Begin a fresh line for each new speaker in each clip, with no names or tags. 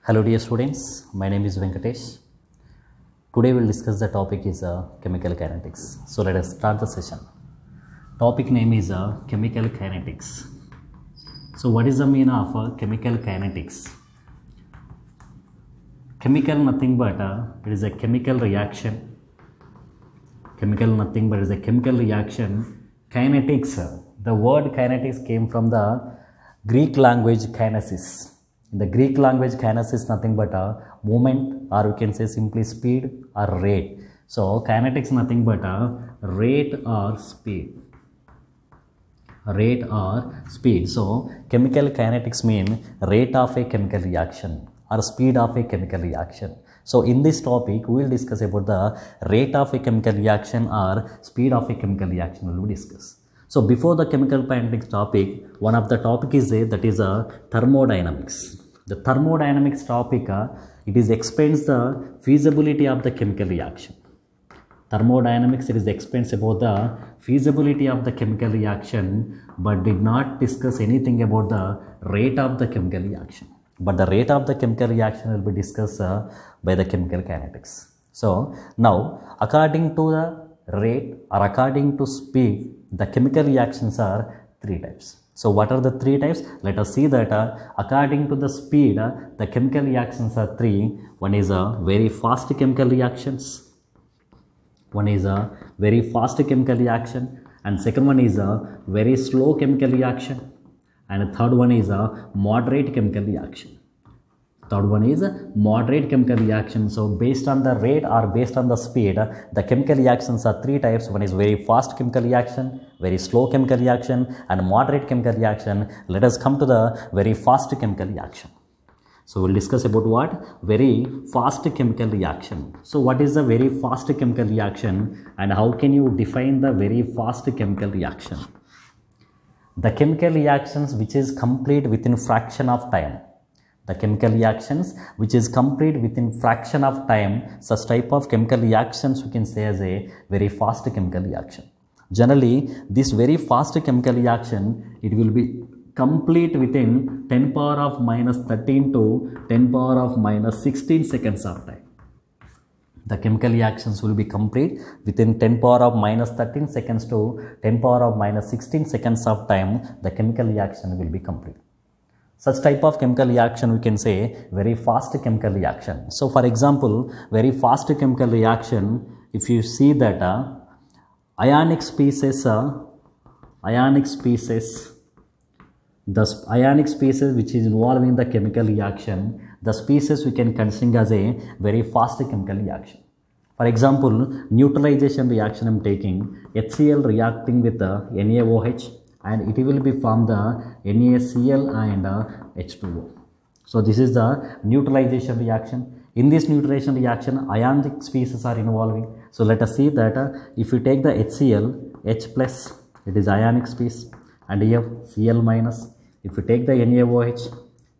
Hello dear students, my name is Venkatesh. Today we'll discuss the topic is chemical kinetics. So let us start the session. Topic name is chemical kinetics. So what is the meaning of chemical kinetics? Chemical nothing but it is a chemical reaction. Chemical nothing but it is a chemical reaction. Kinetics, the word kinetics came from the Greek language kinesis. In the Greek language, kinesis nothing but a movement, or we can say simply speed or rate. So kinetics nothing but a rate or speed. Rate or speed. So chemical kinetics mean rate of a chemical reaction or speed of a chemical reaction. So in this topic, we will discuss about the rate of a chemical reaction or speed of a chemical reaction. We will discuss. So before the chemical kinetics topic, one of the topic is that is thermodynamics. The thermodynamics topic, it is explains the feasibility of the chemical reaction. Thermodynamics, it is explains about the feasibility of the chemical reaction, but did not discuss anything about the rate of the chemical reaction. But the rate of the chemical reaction will be discussed by the chemical kinetics. So now, according to the rate or according to speed, the chemical reactions are three types. So what are the three types? Let us see that according to the speed, the chemical reactions are three. One is very fast chemical reactions. One is a very fast chemical reaction, and second one is a very slow chemical reaction, and third one is a moderate chemical reaction. Third one is moderate chemical reaction. So based on the rate or based on the speed, the chemical reactions are three types. One is very fast chemical reaction, very slow chemical reaction, and moderate chemical reaction. Let us come to the very fast chemical reaction. So we'll discuss about what? Very fast chemical reaction. So what is the very fast chemical reaction and how can you define the very fast chemical reaction? The chemical reactions which is complete within fraction of time. The chemical reactions which is complete within fraction of time, such type of chemical reactions we can say as a very fast chemical reaction. Generally, this very fast chemical reaction, it will be complete within 10 power of minus 13 to 10 power of minus 16 seconds of time. The chemical reactions will be complete within 10 power of minus 13 seconds to 10 power of minus 16 seconds of time. The chemical reaction will be complete. Such type of chemical reaction we can say very fast chemical reaction. So for example, very fast chemical reaction, if you see that ionic species which is involving the chemical reaction, the species we can consider as a very fast chemical reaction. For example, neutralization reaction I am taking HCl reacting with NaOH, and it will be formed the NaCl and H2O. So this is the neutralization reaction. In this neutralization reaction, ionic species are involving. So let us see that if you take the HCl, H plus, it is ionic species, and here Cl minus. If you take the NaOH,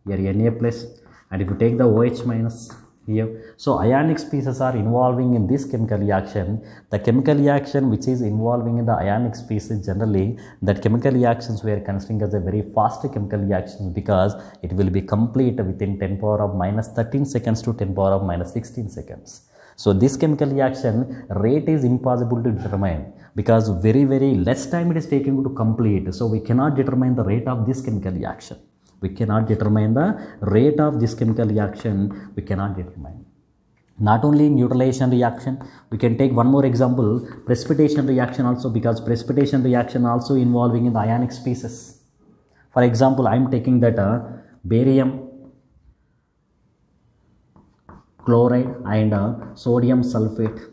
here Na plus, and if you take the OH minus here. So ionic species are involving in this chemical reaction. The chemical reaction which is involving in the ionic species, generally that chemical reactions we are considering as a very fast chemical reactions because it will be complete within 10 power of minus 13 seconds to 10 power of minus 16 seconds. So this chemical reaction rate is impossible to determine because very less time it is taken to complete. So we cannot determine the rate of this chemical reaction. We cannot determine the rate of this chemical reaction. We cannot determine. Not only neutralization reaction, we can take one more example, precipitation reaction also, because precipitation reaction also involving in the ionic species. For example, I am taking that barium chloride and sodium sulfate.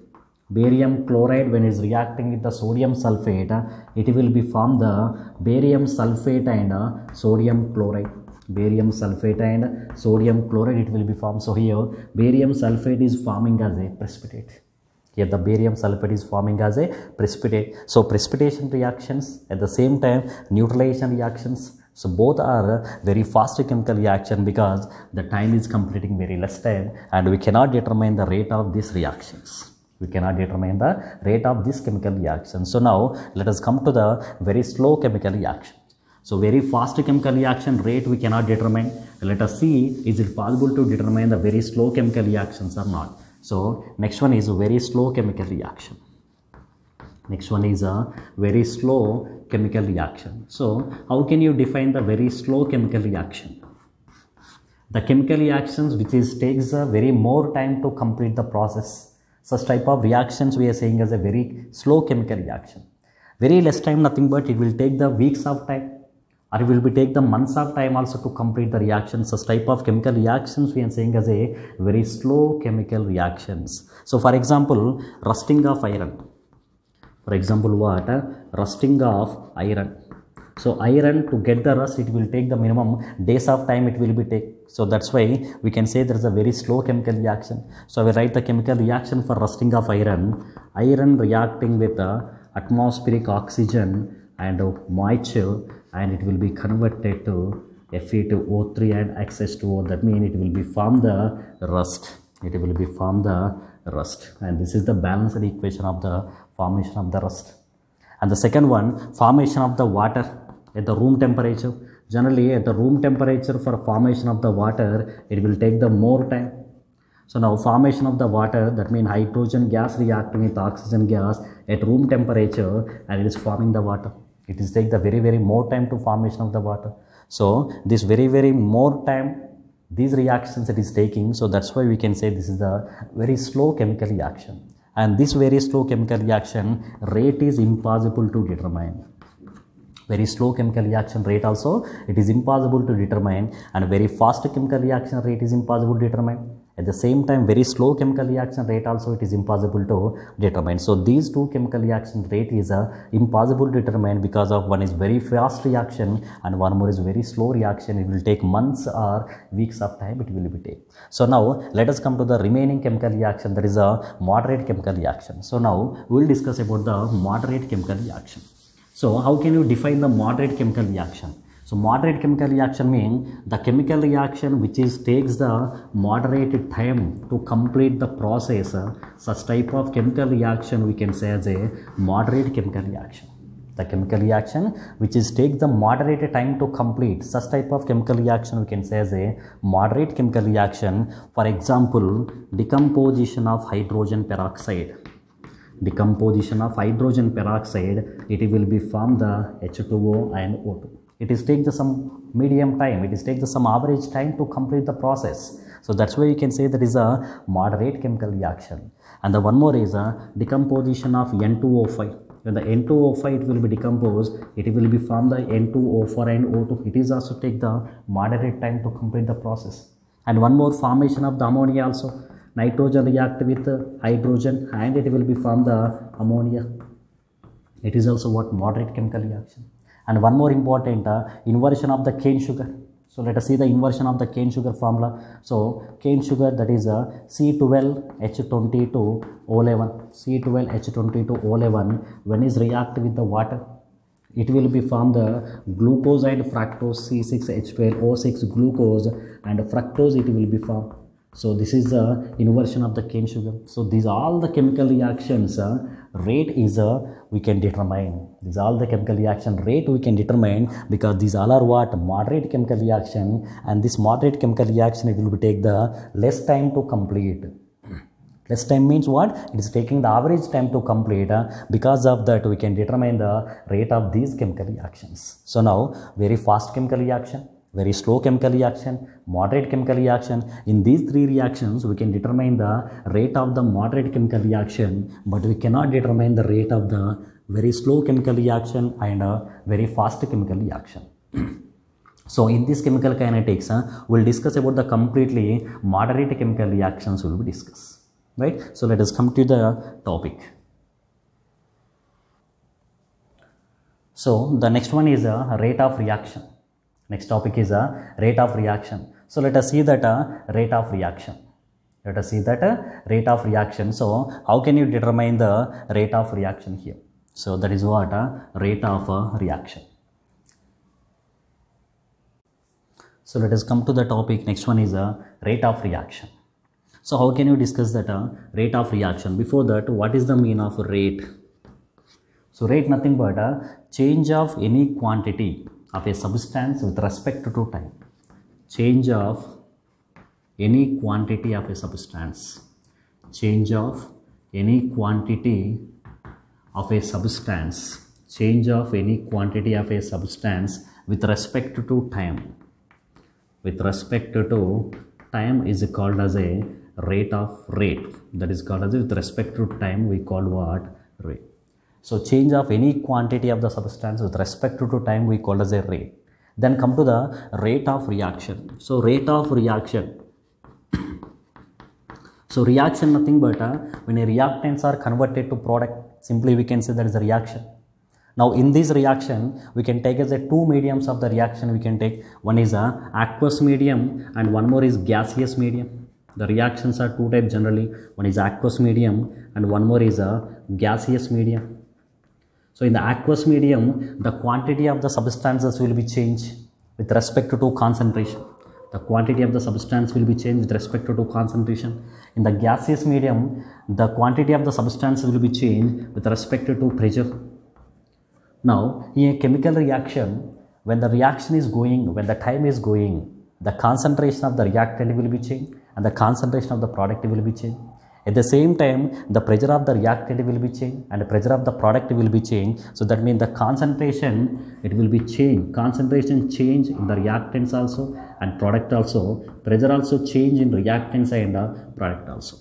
Barium chloride, when it is reacting with the sodium sulfate, it will be formed the barium sulfate and sodium chloride. Barium sulfate and sodium chloride, it will be formed. So here barium sulfate is forming as a precipitate. Here the barium sulfate is forming as a precipitate. So precipitation reactions, at the same time neutralization reactions. So both are very fast chemical reaction because the time is completing very less time and we cannot determine the rate of these reactions. We cannot determine the rate of this chemical reaction. So now let us come to the very slow chemical reaction. So very fast chemical reaction rate we cannot determine. Let us see, is it possible to determine the very slow chemical reactions or not. So next one is a very slow chemical reaction. Next one is a very slow chemical reaction. So how can you define the very slow chemical reaction? The chemical reactions which takes a very more time to complete the process. Such type of reactions we are saying as a very slow chemical reaction. Very less time, nothing but it will take the weeks of time, or it will be take the months of time also to complete the reaction. Such type of chemical reactions we are saying as a very slow chemical reactions. So for example, rusting of iron. For example, what? Rusting of iron. So iron, to get the rust, it will take the minimum days of time it will be take. So that's why we can say there is a very slow chemical reaction. So I will write the chemical reaction for rusting of iron. Iron reacting with atmospheric oxygen and moisture, and it will be converted to Fe2O3 and H2O. That means it will be form the rust. It will be form the rust, and this is the balanced equation of the formation of the rust. And the second one, formation of the water at the room temperature. Generally at the room temperature, for formation of the water, it will take the more time. So now formation of the water, that means hydrogen gas reacting with oxygen gas at room temperature, and it is forming the water. It is take the very more time to formation of the water. So this very more time, these reactions it is taking. So that's why we can say this is the very slow chemical reaction. And this very slow chemical reaction rate is impossible to determine. Very slow chemical reaction rate also it is impossible to determine, and very fast chemical reaction rate is impossible to determine. At the same time, very slow chemical reaction rate also it is impossible to determine. So these two chemical reaction rate is impossible to determine, because of one is very fast reaction and one more is very slow reaction. It will take months or weeks of time it will be take. So now let us come to the remaining chemical reaction, that is a moderate chemical reaction. So now we will discuss about the moderate chemical reaction. So how can you define the moderate chemical reaction? So moderate chemical reaction means the chemical reaction which takes the moderate time to complete the process. Such type of chemical reaction we can say as a moderate chemical reaction. The chemical reaction which takes the moderate time to complete, such type of chemical reaction we can say as a moderate chemical reaction. For example, decomposition of hydrogen peroxide. Decomposition of hydrogen peroxide, it will be form the H2O and O2. It is take the some medium time, it is take the some average time to complete the process. So that's why you can say that is a moderate chemical reaction. And the one more is a decomposition of N2O5. When the N2O5 it will be decomposed, it will be form the N2O4 and O2. It is also take the moderate time to complete the process. And one more, formation of the ammonia also. Nitrogen react with hydrogen and it will be form the ammonia. It is also what moderate chemical reaction. And one more important, inversion of the cane sugar. So let us see the inversion of the cane sugar formula. So cane sugar, that is C12H22O11. C12H22O11 when is react with the water, it will be form the glucose and fructose, C6H12O6 glucose and fructose it will be formed. So this is the inversion of the cane sugar. So these all the chemical reactions rate is we can determine. These all the chemical reaction rate we can determine, because these all are what moderate chemical reaction, and this moderate chemical reaction it will be take the less time to complete. Less time means what? It is taking the average time to complete. Because of that we can determine the rate of these chemical reactions. So now very fast chemical reaction, very slow chemical reaction, moderate chemical reaction. In these three reactions, we can determine the rate of the moderate chemical reaction, but we cannot determine the rate of the very slow chemical reaction and very fast chemical reaction. So in this chemical kinetics, we'll discuss about the completely moderate chemical reactions will be discussed. Right? So let us come to the topic. So the next one is a rate of reaction. Next topic is a rate of reaction. So let us see that rate of reaction. Let us see that rate of reaction. So how can you determine the rate of reaction here? So that is what rate of reaction. So let us come to the topic. Next one is a rate of reaction. So how can you discuss that rate of reaction? Before that, what is the mean of rate? So rate nothing but a change of any quantity of a substance with respect to time. change of any quantity of a substance, change of any quantity of a substance, change of any quantity of a substance with respect to time. With respect to time is called as a rate. That is called as, with respect to time we call what? Rate. So change of any quantity of the substance with respect to time we call as a rate. Then come to the rate of reaction. So rate of reaction. So reaction nothing but when a reactants are converted to product, simply we can say that is a reaction. Now in this reaction we can take as a two mediums of the reaction. We can take, one is a aqueous medium and one more is gaseous medium. The reactions are two types generally. One is aqueous medium and one more is a gaseous medium. So in the aqueous medium, the quantity of the substances will be changed with respect to concentration. The quantity of the substance will be changed with respect to concentration. In the gaseous medium, the quantity of the substance will be changed with respect to pressure. Now, in a chemical reaction, when the reaction is going, when the time is going, the concentration of the reactant will be changed and the concentration of the product will be changed. At the same time, the pressure of the reactant will be changed and the pressure of the product will be changed. So that means the concentration, it will be changed. Concentration change in the reactants also and product also. Pressure also change in reactants and product also.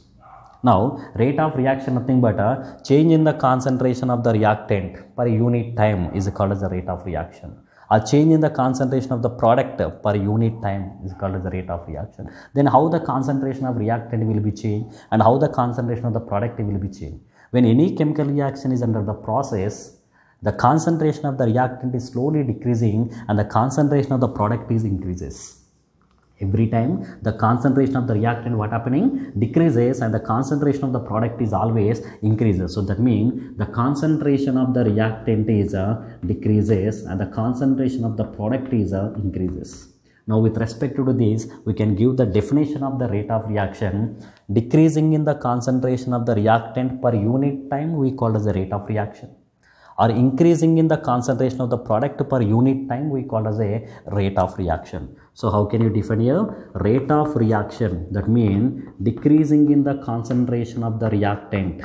Now, rate of reaction nothing but a change in the concentration of the reactant per unit time is called as the rate of reaction. A change in the concentration of the product per unit time is called as the rate of reaction. Then how the concentration of reactant will be changed and how the concentration of the product will be changed. When any chemical reaction is under the process, the concentration of the reactant is slowly decreasing and the concentration of the product is increases. Every time the concentration of the reactant what happening decreases and the concentration of the product is always increases. So that means the concentration of the reactant is decreases and the concentration of the product is increases. Now with respect to this, we can give the definition of the rate of reaction. Decreasing in the concentration of the reactant per unit time we call as the rate of reaction, or increasing in the concentration of the product per unit time we call as a rate of reaction. So how can you define here? Rate of reaction, that means decreasing in the concentration of the reactant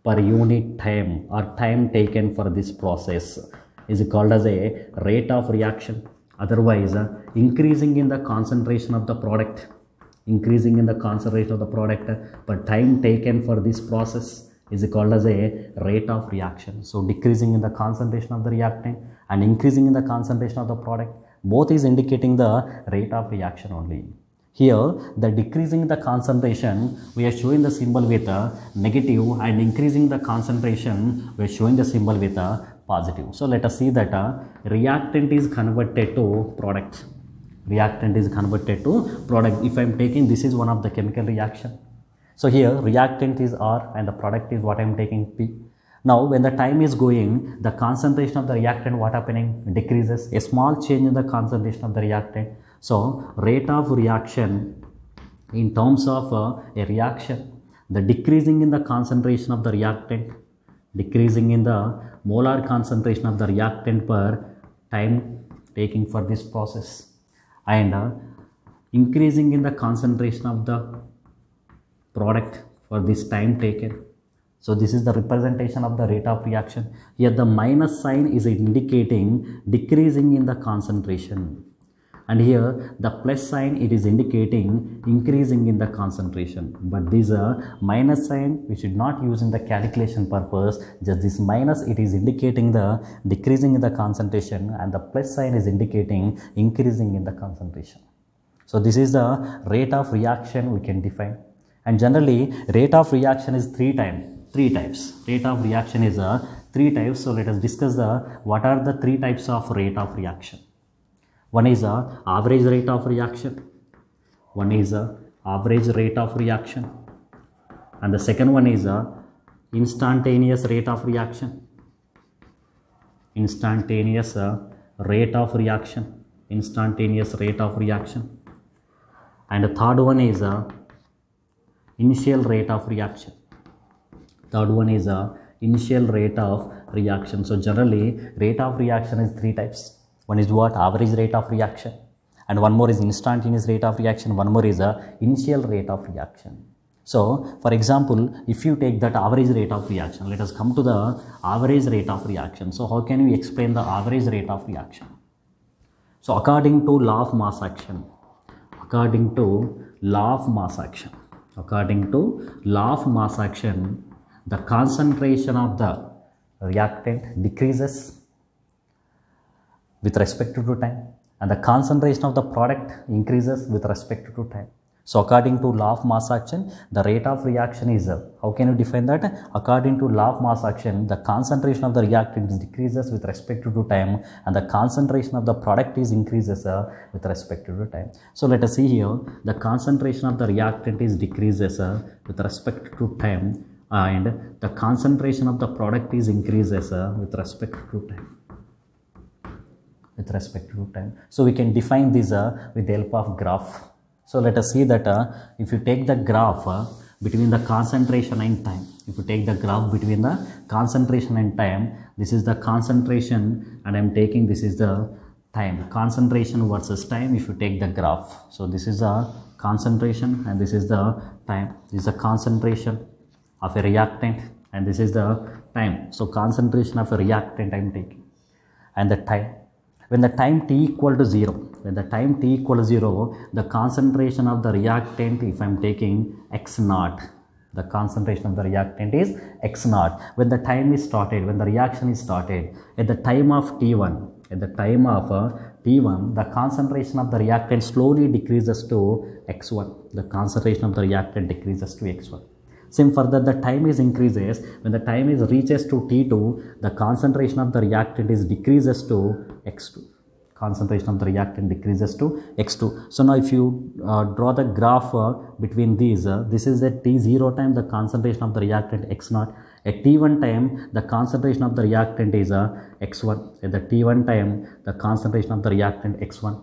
per unit time or time taken for this process is called as a rate of reaction. Otherwise, increasing in the concentration of the product, increasing in the concentration of the product per time taken for this process is called as a rate of reaction. So decreasing in the concentration of the reactant and increasing in the concentration of the product, both is indicating the rate of reaction only. Here the decreasing the concentration we are showing the symbol with a negative and increasing the concentration we are showing the symbol with a positive. So let us see that reactant is converted to product. Reactant is converted to product. If I am taking, this is one of the chemical reaction. So here reactant is R and the product is what I am taking P. Now when the time is going, the concentration of the reactant what happening decreases. A small change in the concentration of the reactant. So rate of reaction in terms of a reaction, the decreasing in the concentration of the reactant, decreasing in the molar concentration of the reactant per time taking for this process, and increasing in the concentration of the product for this time taken. So this is the representation of the rate of reaction. Here the minus sign is indicating decreasing in the concentration, and here the plus sign, it is indicating increasing in the concentration. But this minus sign we should not use in the calculation purpose. Just this minus, it is indicating the decreasing in the concentration, and the plus sign is indicating increasing in the concentration. So this is the rate of reaction we can define. And generally rate of reaction is three types. Rate of reaction is three types. So let us discuss what are the three types of rate of reaction. One is average rate of reaction. One is average rate of reaction. And the second one is instantaneous rate of reaction. Instantaneous rate of reaction. Instantaneous rate of reaction. And the third one is initial rate of reaction. Third one is initial rate of reaction. So generally rate of reaction is three types. One is what? Average rate of reaction. and one more is instantaneous rate of reaction, one more is initial rate of reaction. So, for example, if you take that average rate of reaction, let us come to the average rate of reaction. So, how can we explain the average rate of reaction? So, according to law of mass action, according to law of mass action, the concentration of the reactant decreases with respect to time, and the concentration of the product increases with respect to time. So, according to law of mass action, the rate of reaction is, how can you define that? According to law of mass action, the concentration of the reactant decreases with respect to time, and the concentration of the product is increases with respect to time. So, let us see here, the concentration of the reactant is decreases with respect to time, and the concentration of the product is increases with respect to time. So, we can define this with the help of graph. So, let us see that if you take the graph between the concentration and time, this is the concentration and I am taking this is the time, concentration versus time if you take the graph. So, this is the concentration and this is the time, this is the concentration of a reactant and this is the time. So, concentration of a reactant I am taking and the time. When the time t equal to 0, the concentration of the reactant, if I am taking x naught, the concentration of the reactant is x naught. When the time is started, when the reaction is started, at the time of t1, the concentration of the reactant slowly decreases to x1. The concentration of the reactant decreases to x1. Same further, the time is increases. When the time is reaches to T2, the concentration of the reactant is decreases to X2. Concentration of the reactant decreases to X2. So now if you draw the graph between these, this is at T0 time, the concentration of the reactant X0. At T1 time, the concentration of the reactant is X1. At the T1 time, the concentration of the reactant X1.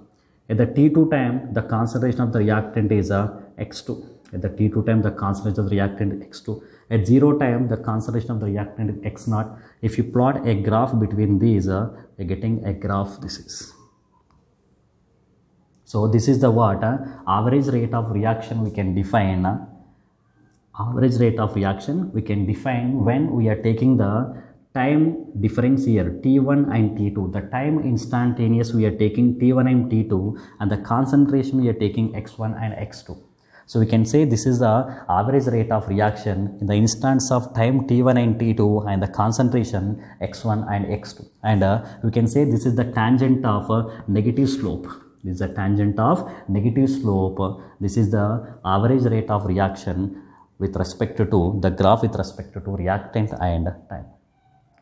At the T2 time, the concentration of the reactant is X2. At the T2 time, the concentration of the reactant is X2. At 0 time, the concentration of the reactant is X0. If you plot a graph between these, you're getting a graph this is. So, this is the what? Average rate of reaction we can define. Average rate of reaction we can define when we are taking the time difference here, T1 and T2. The time instantaneous we are taking T1 and T2 and the concentration we are taking X1 and X2. So, we can say this is the average rate of reaction in the instance of time T1 and T2 and the concentration X1 and X2. And we can say this is the tangent of negative slope. This is the tangent of negative slope. This is the average rate of reaction with respect to the graph with respect to reactant and time.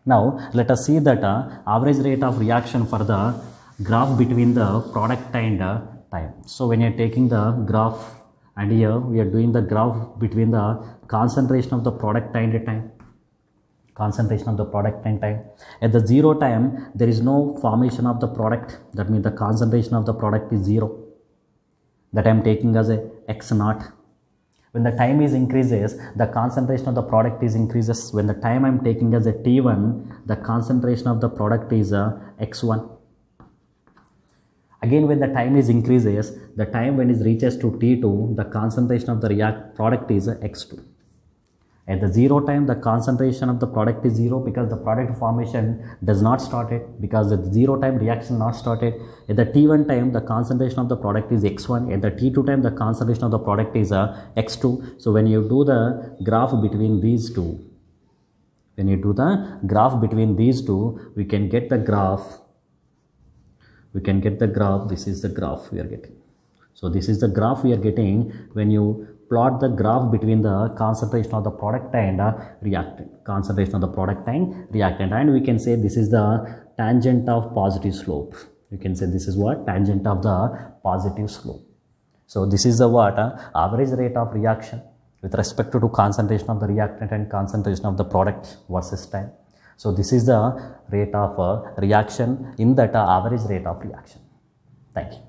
Now, let us see that average rate of reaction for the graph between the product and time. So, when you are taking the graph, and here we are doing the graph between the concentration of the product and time. Concentration of the product and time. At the 0 time, there is no formation of the product. That means the concentration of the product is 0. That I am taking as a X0. When the time is increases, the concentration of the product is increases. When the time I am taking as a T1, the concentration of the product is X1. Again, when the time is increases, the time when it reaches to T2, the concentration of the product is X2. At the 0 time, the concentration of the product is 0 because the product formation does not start it, because at the 0 time reaction not started. At the T1 time, the concentration of the product is X1. At the T2 time, the concentration of the product is X2. So, when you do the graph between these two, we can get the graph. This is the graph we are getting. So, this is the graph we are getting when you plot the graph between the concentration of the product and reactant. And we can say this is the tangent of positive slope. You can say this is what? Tangent of the positive slope. So, this is the what? Average rate of reaction with respect to concentration of the reactant and concentration of the product versus time. So, this is the rate of reaction in that average rate of reaction. Thank you.